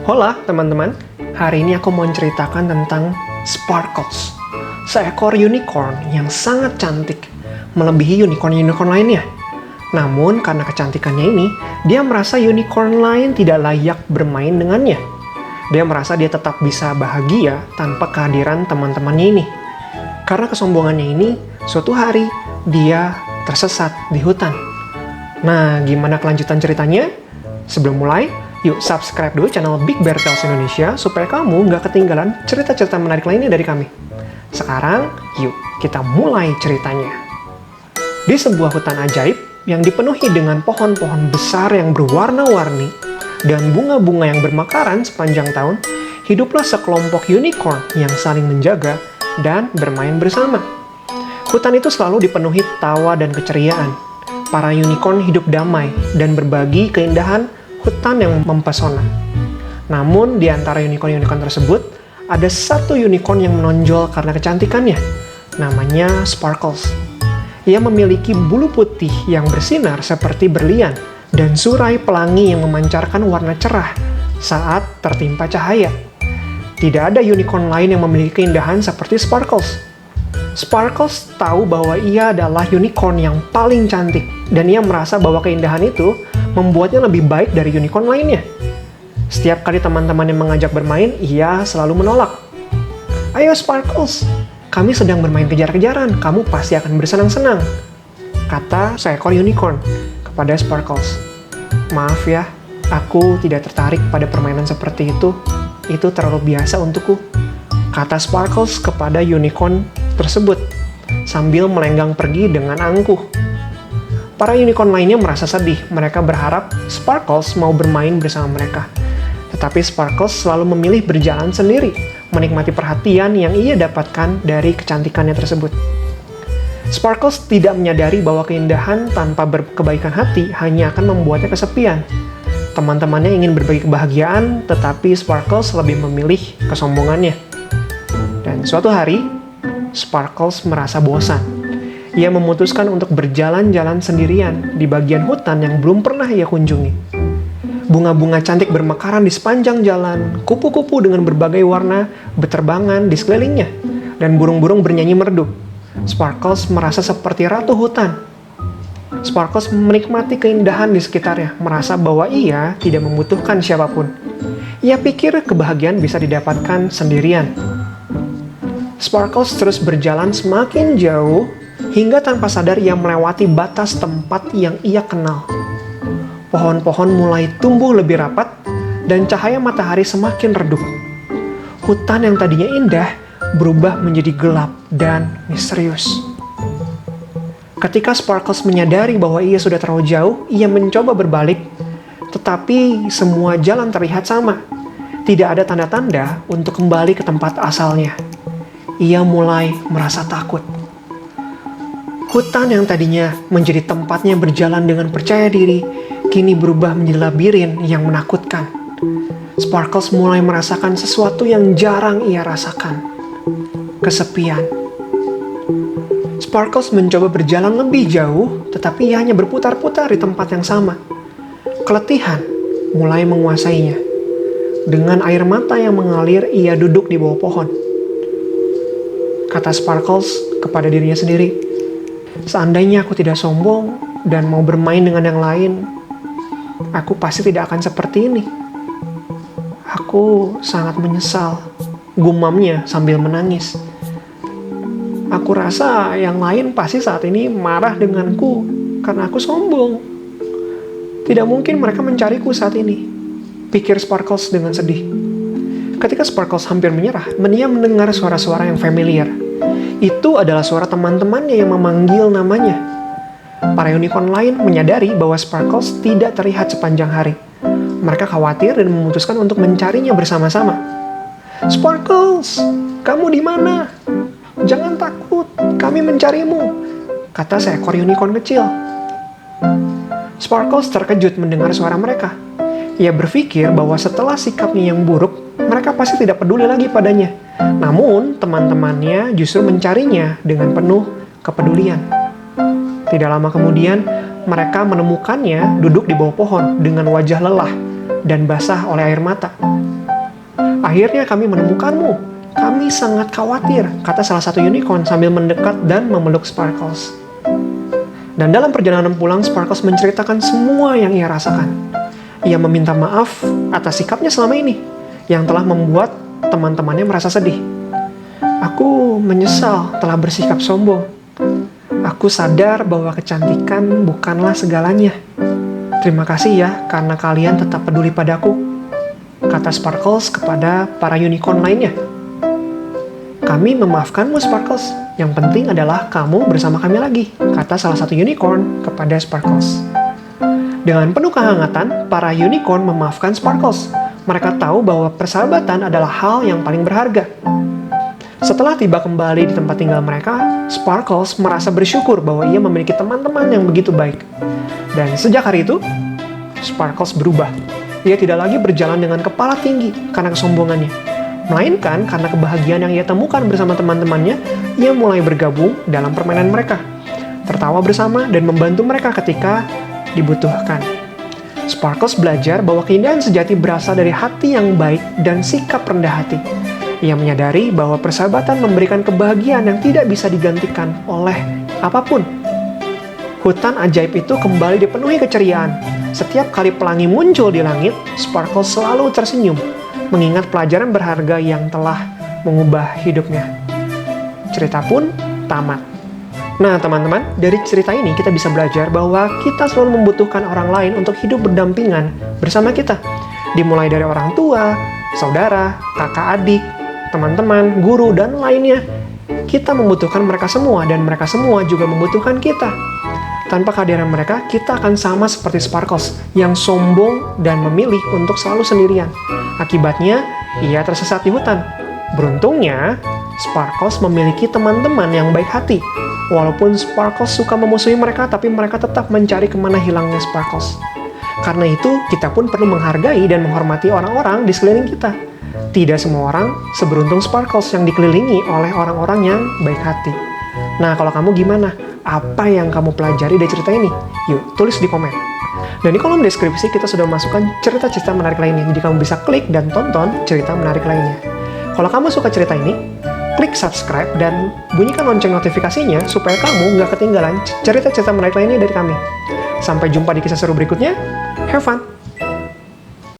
Hola teman-teman, hari ini aku mau ceritakan tentang Sparkles, seekor unicorn yang sangat cantik, melebihi unicorn-unicorn lainnya. Namun karena kecantikannya ini, dia merasa unicorn lain tidak layak bermain dengannya. Dia merasa dia tetap bisa bahagia tanpa kehadiran teman-temannya ini. Karena kesombongannya ini, suatu hari dia tersesat di hutan. Nah, gimana kelanjutan ceritanya? Sebelum mulai, yuk subscribe dulu channel Big Bear Tales Indonesia supaya kamu nggak ketinggalan cerita-cerita menarik lainnya dari kami. Sekarang, yuk kita mulai ceritanya. Di sebuah hutan ajaib yang dipenuhi dengan pohon-pohon besar yang berwarna-warni dan bunga-bunga yang bermekaran sepanjang tahun, hiduplah sekelompok unicorn yang saling menjaga dan bermain bersama. Hutan itu selalu dipenuhi tawa dan keceriaan. Para unicorn hidup damai dan berbagi keindahan hutan yang mempesona. Namun, di antara unicorn-unicorn tersebut, ada satu unicorn yang menonjol karena kecantikannya. Namanya Sparkles. Ia memiliki bulu putih yang bersinar seperti berlian dan surai pelangi yang memancarkan warna cerah saat tertimpa cahaya. Tidak ada unicorn lain yang memiliki keindahan seperti Sparkles. Sparkles tahu bahwa ia adalah unicorn yang paling cantik, dan ia merasa bahwa keindahan itu membuatnya lebih baik dari unicorn lainnya. Setiap kali teman-temannya mengajak bermain, ia selalu menolak. "Ayo Sparkles, kami sedang bermain kejar-kejaran, kamu pasti akan bersenang-senang," kata seekor unicorn kepada Sparkles. "Maaf ya, aku tidak tertarik pada permainan seperti itu terlalu biasa untukku," kata Sparkles kepada unicorn tersebut, sambil melenggang pergi dengan angkuh. Para unicorn lainnya merasa sedih. Mereka berharap Sparkles mau bermain bersama mereka. Tetapi Sparkles selalu memilih berjalan sendiri, menikmati perhatian yang ia dapatkan dari kecantikannya tersebut. Sparkles tidak menyadari bahwa keindahan tanpa berkebaikan hati hanya akan membuatnya kesepian. Teman-temannya ingin berbagi kebahagiaan, tetapi Sparkles lebih memilih kesombongannya. Dan suatu hari, Sparkles merasa bosan. Ia memutuskan untuk berjalan-jalan sendirian di bagian hutan yang belum pernah ia kunjungi. Bunga-bunga cantik bermekaran di sepanjang jalan, kupu-kupu dengan berbagai warna berterbangan di sekelilingnya, dan burung-burung bernyanyi merdu. Sparkles merasa seperti ratu hutan. Sparkles menikmati keindahan di sekitarnya, merasa bahwa ia tidak membutuhkan siapapun. Ia pikir kebahagiaan bisa didapatkan sendirian. Sparkles terus berjalan semakin jauh, hingga tanpa sadar ia melewati batas tempat yang ia kenal. Pohon-pohon mulai tumbuh lebih rapat, dan cahaya matahari semakin redup. Hutan yang tadinya indah berubah menjadi gelap dan misterius. Ketika Sparkles menyadari bahwa ia sudah terlalu jauh, ia mencoba berbalik, tetapi semua jalan terlihat sama. Tidak ada tanda-tanda untuk kembali ke tempat asalnya. Ia mulai merasa takut. Hutan yang tadinya menjadi tempatnya berjalan dengan percaya diri, kini berubah menjadi labirin yang menakutkan. Sparkles mulai merasakan sesuatu yang jarang ia rasakan. Kesepian. Sparkles mencoba berjalan lebih jauh, tetapi ia hanya berputar-putar di tempat yang sama. Keletihan mulai menguasainya. Dengan air mata yang mengalir, ia duduk di bawah pohon. Kata Sparkles kepada dirinya sendiri, "Seandainya aku tidak sombong dan mau bermain dengan yang lain, aku pasti tidak akan seperti ini. Aku sangat menyesal," gumamnya sambil menangis. "Aku rasa yang lain pasti saat ini marah denganku karena aku sombong. Tidak mungkin mereka mencariku saat ini," pikir Sparkles dengan sedih. Ketika Sparkles hampir menyerah, dia mendengar suara-suara yang familiar. Itu adalah suara teman-temannya yang memanggil namanya. Para unicorn lain menyadari bahwa Sparkles tidak terlihat sepanjang hari. Mereka khawatir dan memutuskan untuk mencarinya bersama-sama. "Sparkles, kamu di mana? Jangan takut, kami mencarimu," kata seekor unicorn kecil. Sparkles terkejut mendengar suara mereka. Ia berpikir bahwa setelah sikapnya yang buruk, mereka pasti tidak peduli lagi padanya. Namun, teman-temannya justru mencarinya dengan penuh kepedulian. Tidak lama kemudian, mereka menemukannya duduk di bawah pohon dengan wajah lelah dan basah oleh air mata. Akhirnya kami menemukanmu. Kami sangat khawatir, kata salah satu unicorn sambil mendekat dan memeluk Sparkles. Dan dalam perjalanan pulang, Sparkles menceritakan semua yang ia rasakan. Ia meminta maaf atas sikapnya selama ini, yang telah membuat teman-temannya merasa sedih. Aku menyesal telah bersikap sombong. Aku sadar bahwa kecantikan bukanlah segalanya. Terima kasih ya, karena kalian tetap peduli padaku, kata Sparkles kepada para unicorn lainnya. Kami memaafkanmu, Sparkles. Yang penting adalah kamu bersama kami lagi, kata salah satu unicorn kepada Sparkles. Dengan penuh kehangatan, para unicorn memaafkan Sparkles. Mereka tahu bahwa persahabatan adalah hal yang paling berharga. Setelah tiba kembali di tempat tinggal mereka, Sparkles merasa bersyukur bahwa ia memiliki teman-teman yang begitu baik. Dan sejak hari itu, Sparkles berubah. Ia tidak lagi berjalan dengan kepala tinggi karena kesombongannya, melainkan karena kebahagiaan yang ia temukan bersama teman-temannya, ia mulai bergabung dalam permainan mereka, tertawa bersama dan membantu mereka ketika dibutuhkan. Sparkles belajar bahwa keindahan sejati berasal dari hati yang baik dan sikap rendah hati. Ia menyadari bahwa persahabatan memberikan kebahagiaan yang tidak bisa digantikan oleh apapun. Hutan ajaib itu kembali dipenuhi keceriaan. Setiap kali pelangi muncul di langit, Sparkles selalu tersenyum, mengingat pelajaran berharga yang telah mengubah hidupnya. Cerita pun tamat. Nah teman-teman, dari cerita ini kita bisa belajar bahwa kita selalu membutuhkan orang lain untuk hidup berdampingan bersama kita. Dimulai dari orang tua, saudara, kakak adik, teman-teman, guru, dan lainnya. Kita membutuhkan mereka semua dan mereka semua juga membutuhkan kita. Tanpa kehadiran mereka, kita akan sama seperti Sparkles yang sombong dan memilih untuk selalu sendirian. Akibatnya, ia tersesat di hutan. Beruntungnya, Sparkles memiliki teman-teman yang baik hati. Walaupun Sparkles suka memusuhi mereka, tapi mereka tetap mencari kemana hilangnya Sparkles. Karena itu, kita pun perlu menghargai dan menghormati orang-orang di sekeliling kita. Tidak semua orang seberuntung Sparkles yang dikelilingi oleh orang-orang yang baik hati. Nah, kalau kamu gimana? Apa yang kamu pelajari dari cerita ini? Yuk, tulis di komen. Dan di kolom deskripsi kita sudah masukkan cerita-cerita menarik lainnya. Jadi kamu bisa klik dan tonton cerita menarik lainnya. Kalau kamu suka cerita ini, klik subscribe dan bunyikan lonceng notifikasinya supaya kamu nggak ketinggalan cerita-cerita menarik lainnya dari kami. Sampai jumpa di kisah seru berikutnya. Have fun!